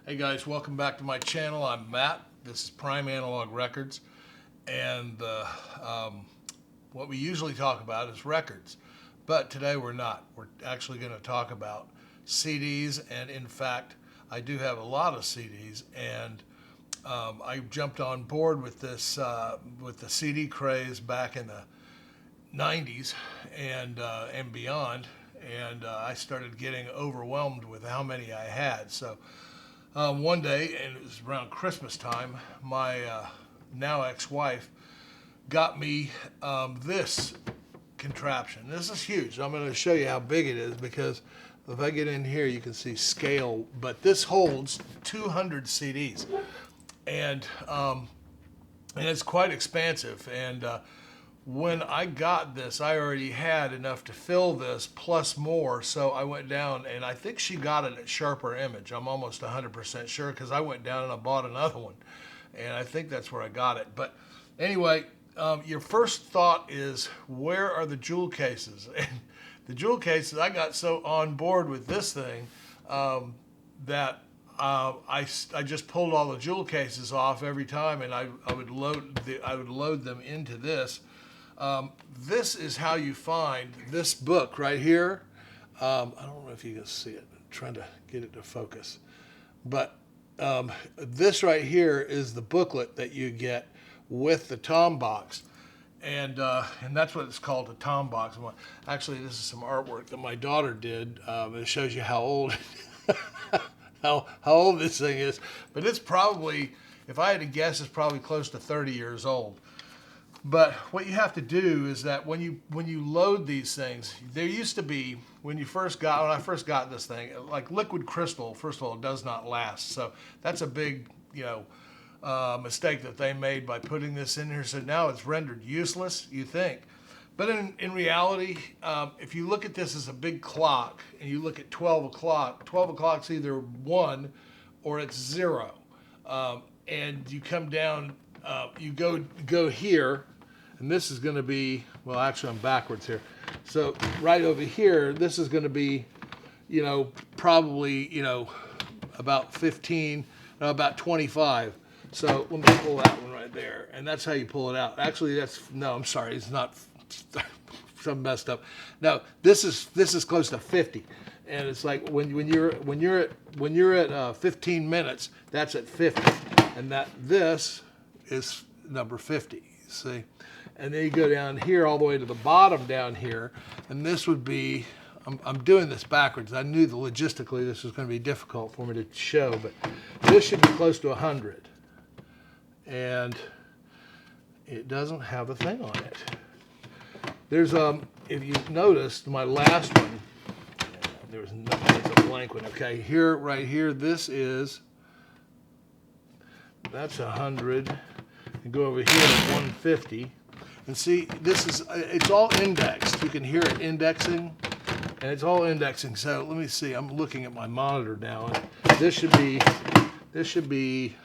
Hey guys, welcome back to my channel. I'm Matt. This is Prime Analog Records, and what we usually talk about is records, but today we're not. We're actually going to talk about CDs, and in fact, I do have a lot of CDs, and I jumped on board with this with the CD craze back in the 90s and beyond, and I started getting overwhelmed with how many I had. So one day, and it was around Christmas time, my now ex-wife got me this contraption. This is huge. I'm going to show you how big it is, because if I get in here you can see scale, but this holds 200 CDs, and it's quite expansive. And when I got this, I already had enough to fill this plus more, so I went down, and I think she got it at Sharper Image. I'm almost 100% sure, because I went down and I bought another one, and I think that's where I got it. But anyway, your first thought is, where are the jewel cases? And the jewel cases, I got so on board with this thing that I just pulled all the jewel cases off every time, and I would load them into this. This is how you find this book right here. I don't know if you can see it. I'm trying to get it to focus. But this right here is the booklet that you get with the Tombox. And that's what it's called, a Tombox. Actually, this is some artwork that my daughter did. It shows you how old how old this thing is. But it's probably, if I had to guess, it's probably close to 30 years old. But what you have to do is that when you load these things, there used to be, when I first got this thing, like liquid crystal, first of all, it does not last. So that's a big, mistake that they made by putting this in here. So now it's rendered useless, you think. But in reality, if you look at this as a big clock and you look at 12 o'clock, 12 o'clock's either 1 or it's 0. And you come down, you go here, and this is going to be, well, actually I'm backwards here. So right over here, this is going to be, probably, about 15, no, about 25. So let me pull that one right there, and that's how you pull it out. Actually, no, I'm sorry, it's not. Something messed up. No, this is close to 50, and it's like when you're at 15 minutes, that's at 50, and this is number 50. See, and then you go down here all the way to the bottom down here, and this would be. I'm doing this backwards. I knew that logistically this was going to be difficult for me to show, but this should be close to 100, and it doesn't have a thing on it. There's if you noticed my last one, there's a blank one. Okay, here, right here, that's 100, and go over here to 150, and see, it's all indexed. You can hear it indexing, and it's all indexing. So let me see. I'm looking at my monitor now, and this should be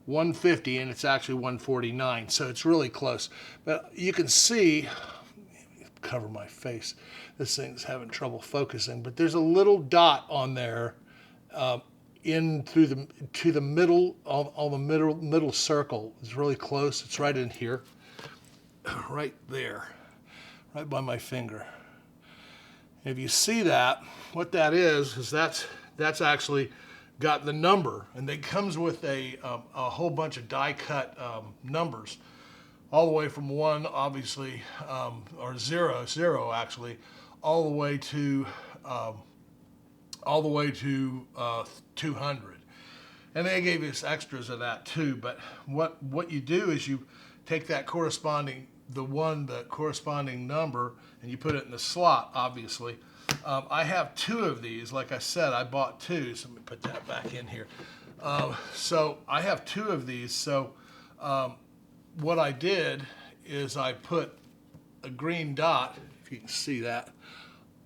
150, and it's actually 149. So it's really close. But you can see. Cover my face. This thing's having trouble focusing, but there's a little dot on there, to the middle, all the middle circle. It's really close. It's right in here, right there, right by my finger. If you see that, what that is that's actually got the number, and it comes with a whole bunch of die cut numbers. All the way from 1, obviously, or 0 actually, all the way to 200. And they gave us extras of that too. But what you do is you take that corresponding number, and you put it in the slot. Obviously, I have 2 of these. Like I said, I bought 2. So let me put that back in here. So I have 2 of these. So what I did is I put a green dot, if you can see that,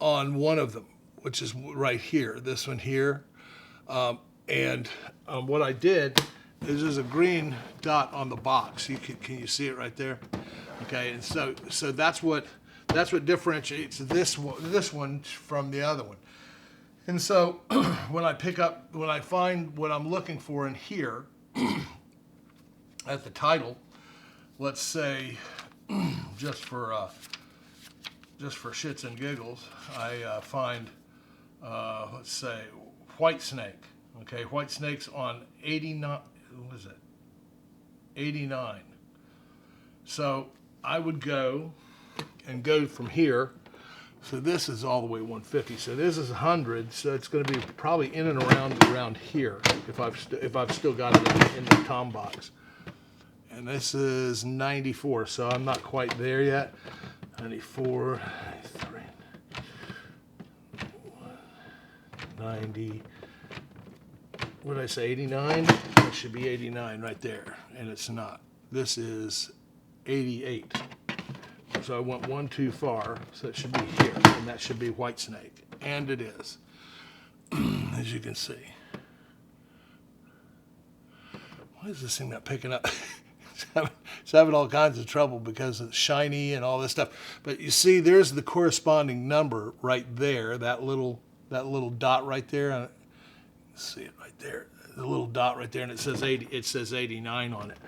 on one of them, which is right here, this one here. And what I did is there's a green dot on the box. Can you see it right there? Okay, and so that's what differentiates this one from the other one. And so when I find what I'm looking for in here at the title, let's say just for shits and giggles, I find let's say white snake. Okay, white snake's on 89. What is it? 89. So I would go from here. So this is all the way 150. So this is 100. So it's going to be probably in and around here if I've still got it in the Tombox. And this is 94. So I'm not quite there yet. 94, 93, 90. What did I say? 89. That should be 89 right there, and it's not. This is 88. So I went one too far, so it should be here, and that should be white snake, and it is, as you can see. Why is this thing not picking up? It's having all kinds of trouble because it's shiny and all this stuff. But you see, there's the corresponding number right there. That little dot right there. See it right there. The little dot right there, and it says 80. It says 89 on it.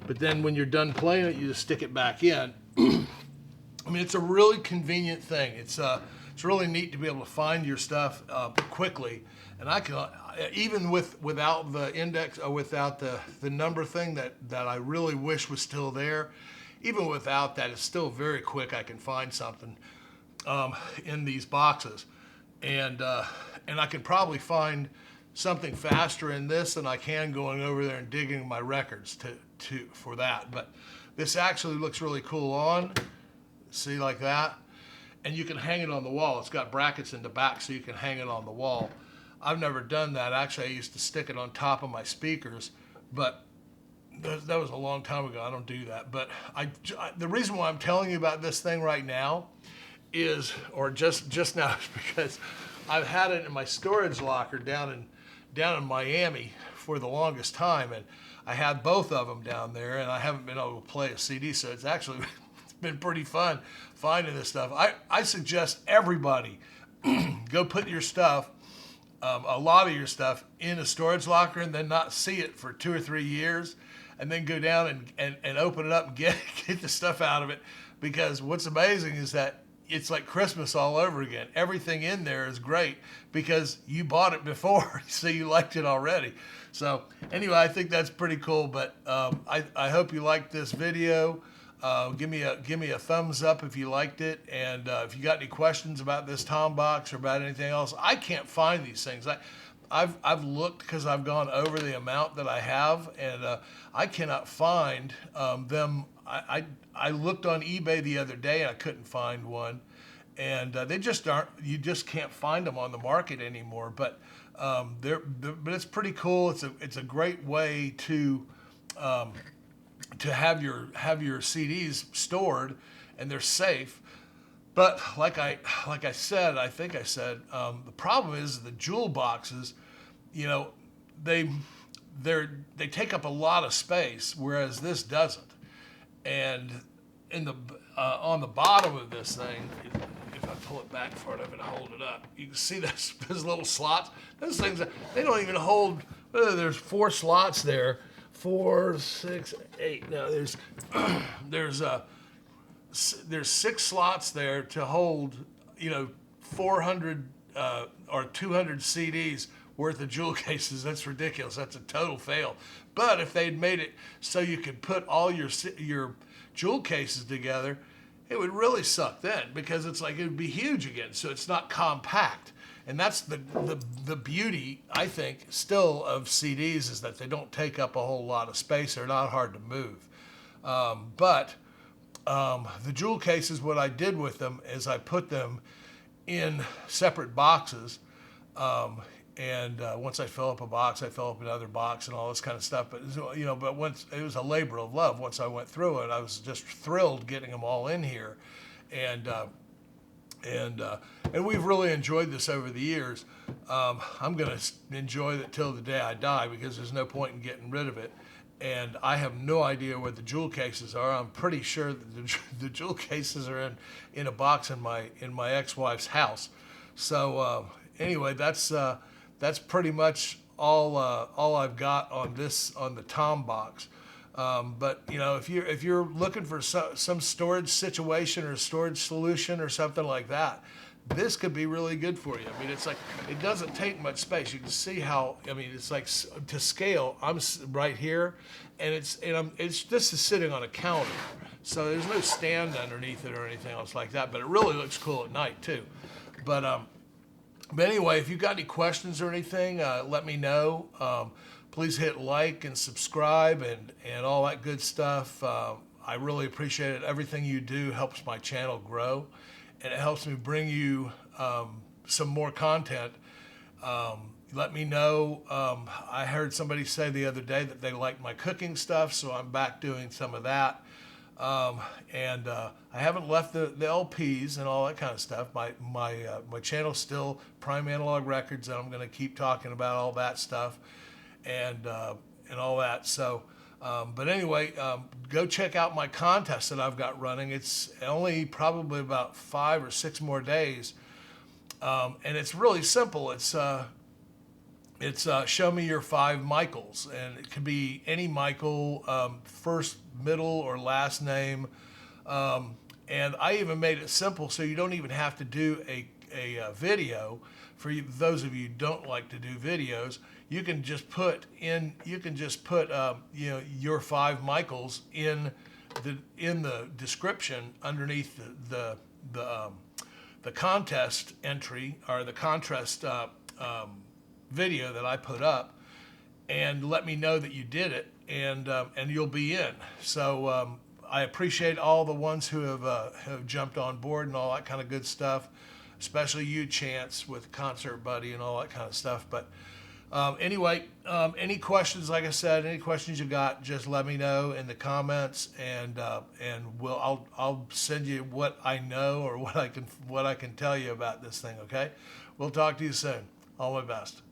But then when you're done playing it, you just stick it back in. I mean, it's a really convenient thing. It's really neat to be able to find your stuff quickly. And I can even without the index or without the number thing that I really wish was still there. Even without that, it's still very quick. I can find something in these boxes, and I can probably find something faster in this than I can going over there and digging my records for that. But this actually looks really cool on. See, like that, and you can hang it on the wall. It's got brackets in the back, so you can hang it on the wall. I've never done that. Actually, I used to stick it on top of my speakers, but that was a long time ago. I don't do that. But the reason why I'm telling you about this thing right now is, or just now, is because I've had it in my storage locker down in Miami for the longest time, and I had both of them down there, and I haven't been able to play a CD, so it's actually been pretty fun finding this stuff. I suggest everybody go put your stuff, a lot of your stuff, in a storage locker and then not see it for 2 or 3 years, and then go down and open it up and get the stuff out of it, because what's amazing is that it's like Christmas all over again. Everything in there is great because you bought it before, so you liked it already. So anyway, I think that's pretty cool, but I hope you liked this video. Give me a thumbs up if you liked it, and if you got any questions about this Tombox or about anything else. I can't find these things. I've looked because I've gone over the amount that I have, and I cannot find them. I looked on eBay the other day and I couldn't find one, and they just aren't. You just can't find them on the market anymore. But but it's pretty cool. It's a great way to have your CDs stored, and they're safe. But like I said, the problem is the jewel boxes. You know, they take up a lot of space, whereas this doesn't. And in the on the bottom of this thing, if I pull it back for it, I'm gonna hold it up. You can see those little slots. Those things, they don't even hold. There's 4 slots there. 4, 6, 8. Now there's 6 slots there to hold, 400 or 200 CDs worth of jewel cases. That's ridiculous. That's a total fail. But if they'd made it so you could put all your jewel cases together, it would really suck then, because it's like it would be huge again. So it's not compact. And that's the beauty, I think, still of CDs, is that they don't take up a whole lot of space. They're not hard to move. But the jewel cases, what I did with them is I put them in separate boxes. And once I fill up a box, I fill up another box and all this kind of stuff. But but once it was a labor of love. Once I went through it, I was just thrilled getting them all in here, and we've really enjoyed this over the years. I'm going to enjoy it till the day I die, because there's no point in getting rid of it. And I have no idea where the jewel cases are. I'm pretty sure that the jewel cases are in a box in my ex-wife's house. So anyway, that's pretty much all I've got on the Tombox. But you know, if you're looking for some storage situation or storage solution or something like that, this could be really good for you. I mean, it's like it doesn't take much space. You can see how, I mean, it's like to scale. I'm right here, and this is sitting on a counter, so there's no stand underneath it or anything else like that. But it really looks cool at night too. But anyway, if you've got any questions or anything, let me know. Please hit like and subscribe and all that good stuff. I really appreciate it. Everything you do helps my channel grow, and it helps me bring you some more content. Let me know. I heard somebody say the other day that they liked my cooking stuff, so I'm back doing some of that. I haven't left the LPs and all that kind of stuff. My channel's still Prime Analog Records, and I'm going to keep talking about all that stuff and all that. So, but anyway, go check out my contest that I've got running. It's only probably about 5 or 6 more days, and it's really simple. It's show me your 5 Michaels, and it could be any Michael, first, middle, or last name. And I even made it simple so you don't even have to do a video. For those of you who don't like to do videos, you can just put your 5 Michaels in the description underneath the contest entry, or the contest video that I put up, and let me know that you did it, and you'll be in. So I appreciate all the ones who have jumped on board and all that kind of good stuff, especially you, Chance, with Concert Buddy and all that kind of stuff. But anyway, any questions, like I said, any questions you got, just let me know in the comments, and I'll send you what I know or what I can tell you about this thing. Okay, we'll talk to you soon. All my best.